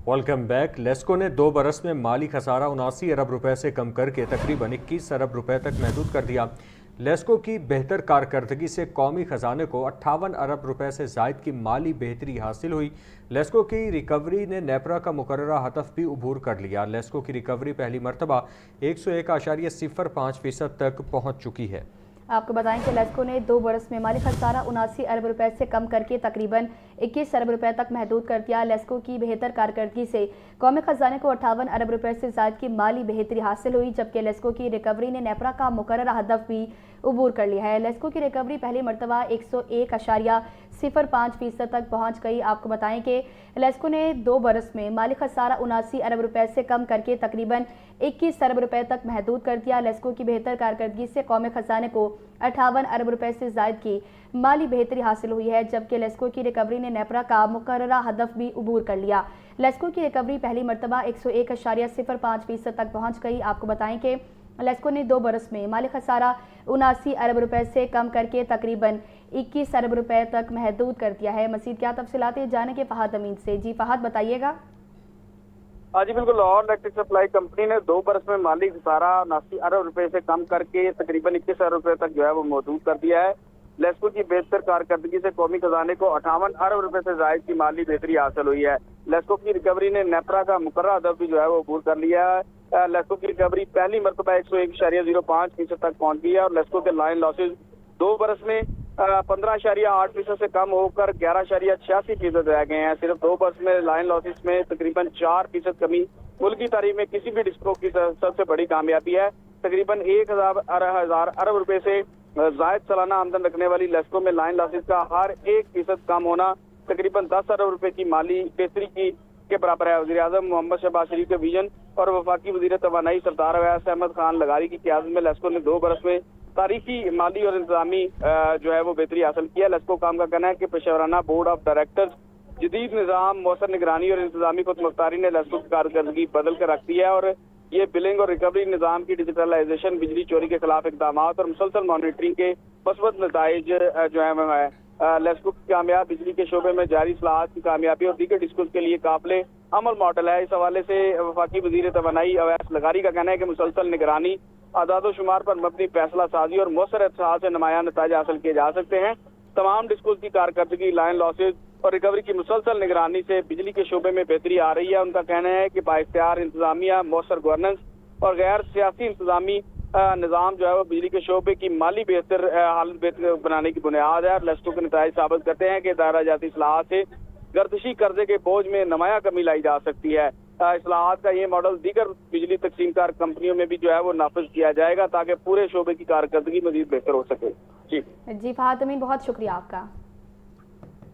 Welcome back. LESCO ने 2 बरस में माली खसारा 79 अरब रुपए से कम करके तकरीबन 21 अरब रुपए तक महदूद कर दिया। लेस्को की बेहतर कारकर्दगी से कौमी खजाने को 58 अरब रुपए से जायद की माली बेहतरी हासिल हुई। लेस्को की रिकवरी ने नेपरा का मुकर्ररा हदफ भी अबूर कर लिया। लेस्को की रिकवरी पहली मरतबा 101.05% तक पहुँच चुकी है। आपको बताएं कि लेस्को ने 2 बरस में माली खसारा 79 अरब रुपए से कम करके तकरीबन 21 अरब रुपए तक महदूद कर दिया। लेस्को की बेहतर कारकर्दगी से कौमी खजाने को 58 अरब रुपए से ज़ायद की माली बेहतरी हासिल हुई, जबकि लेस्को की रिकवरी ने नेपरा का मुकर्ररा हदफ भी अबूर कर लिया है। लेस्को की रिकवरी पहली मरतबा 101.05% तक पहुँच गई। आपको बताएं कि लेस्को ने 2 बरस में माली खसारा 79 अरब रुपए से कम करके तकरीबन 21 अरब रुपए तक महदूद कर दिया। लेस्को की बेहतर कारकर्दगी से कौमी खजाने को 58 अरब रुपए से जायद की माली बेहतरी हासिल हुई है, जबकि लेस्को की रिकवरी ने नेपरा का मुकर्ररा हदफ भी अबूर कर लिया। लेस्को की रिकवरी पहली मरतबा 101.05% तक पहुँच गई। आपको बताएं कि लेस्को ने 2 बरस में माली खसारा 79 अरब रुपए से कम करके तकरीबन 21 अरब रुपए तक महदूद कर दिया है। मज़ीद क्या तफसीलात जानेंगे फ़हद अमीन से। जी फ़हद, बताइएगा। हाँ जी बिल्कुल। लाहौर इलेक्ट्रिक सप्लाई कंपनी ने 2 बरस में माली खसारा 79 अरब रुपए से कम करके तकरीबन 21 अरब रुपए तक जो है वो महदूद कर दिया है। लेस्को की बेहतर कारकर्दगी से कौमी खजाने को 58 अरब रुपए से जायद की माली बेहतरी हासिल हुई है। लेस्को की रिकवरी ने नेपरा का मुकर्ररा हदफ भी जो है वो अबूर कर लिया है। लेस्को की रिकवरी पहली मरतबा 101.05% तक पहुंच गई है और लेस्को के लाइन लॉसेज 2 बरस में 15.8% से कम होकर 11.86% रह गए हैं। सिर्फ 2 बरस में लाइन लॉसेज में तकरीबन 4% कमी मुल्क की तारीख में किसी भी डिस्को की सबसे बड़ी कामयाबी है। तकरीबन 1,000 अरब रुपए से जायद सालाना आमदन रखने वाली लेस्को में लाइन लॉसेज का हर 1% कम होना तकरीबन 10 अरब रुपए की माली बेहतरी की के बराबर है। वज़ीर आज़म मोहम्मद शहबाज शरीफ के विजन और वफाकी वज़ीर तवानाई सरदार अवैस अहमद खान लगारी की क़यादत में लेस्को ने 2 बरस में तारीखी माली और इंतजामी जो है वो बेहतरी हासिल किया। लेस्को काम का कहना है कि पेशेवराना बोर्ड ऑफ डायरेक्टर्स, जदीद निज़ाम, मौसर निगरानी और इंतजामी खुदमुख्तारी ने लेस्को की कारकर्दगी बदल कर रख दी है और ये बिलिंग और रिकवरी निज़ाम की डिजिटलाइजेशन, बिजली चोरी के खिलाफ इकदाम और मुसलसल मॉनिटरिंग के मस्बत नताइज जो है वो है। लेस्को की कामयाब बिजली के शोबे में जारी इस्लाहात की कामयाबी और दीगर डिस्कोस के लिए काबिले अमल मॉडल है। इस हवाले से वफाकी वज़ीर तवानाई अवैस लगारी का कहना है कि मुसलसल निगरानी, आदाद शुमार पर मबनी फैसला साजी और मौसर एहसास से नुमायां नताइज हासिल किए जा सकते हैं। तमाम डिस्कोस की कारकर्दगी, लाइन लॉसेज और रिकवरी की मुसलसल निगरानी से बिजली के शोबे में बेहतरी आ रही है। उनका कहना है कि बाइख्तियार इंतजामिया, मौसर गवर्नेंस और गैर सियासी इंतजामी निज़ाम जो है वो बिजली के शोबे की माली बेहतर हालत बेहतर बनाने की बुनियाद है। लेस्को के नताइज साबित करते हैं कि दायरा जाती इस्लाहात से गर्दिशी कर्जे के बोझ में नुमाया कमी लाई जा सकती है। इस्लाहात का ये मॉडल दीगर बिजली तकसीमकार कंपनियों में भी जो है वो नाफिज किया जाएगा ताकि पूरे शोबे की कारकर्दगी मजीद बेहतर हो सके। जी फ़हद अमीन, बहुत शुक्रिया आपका।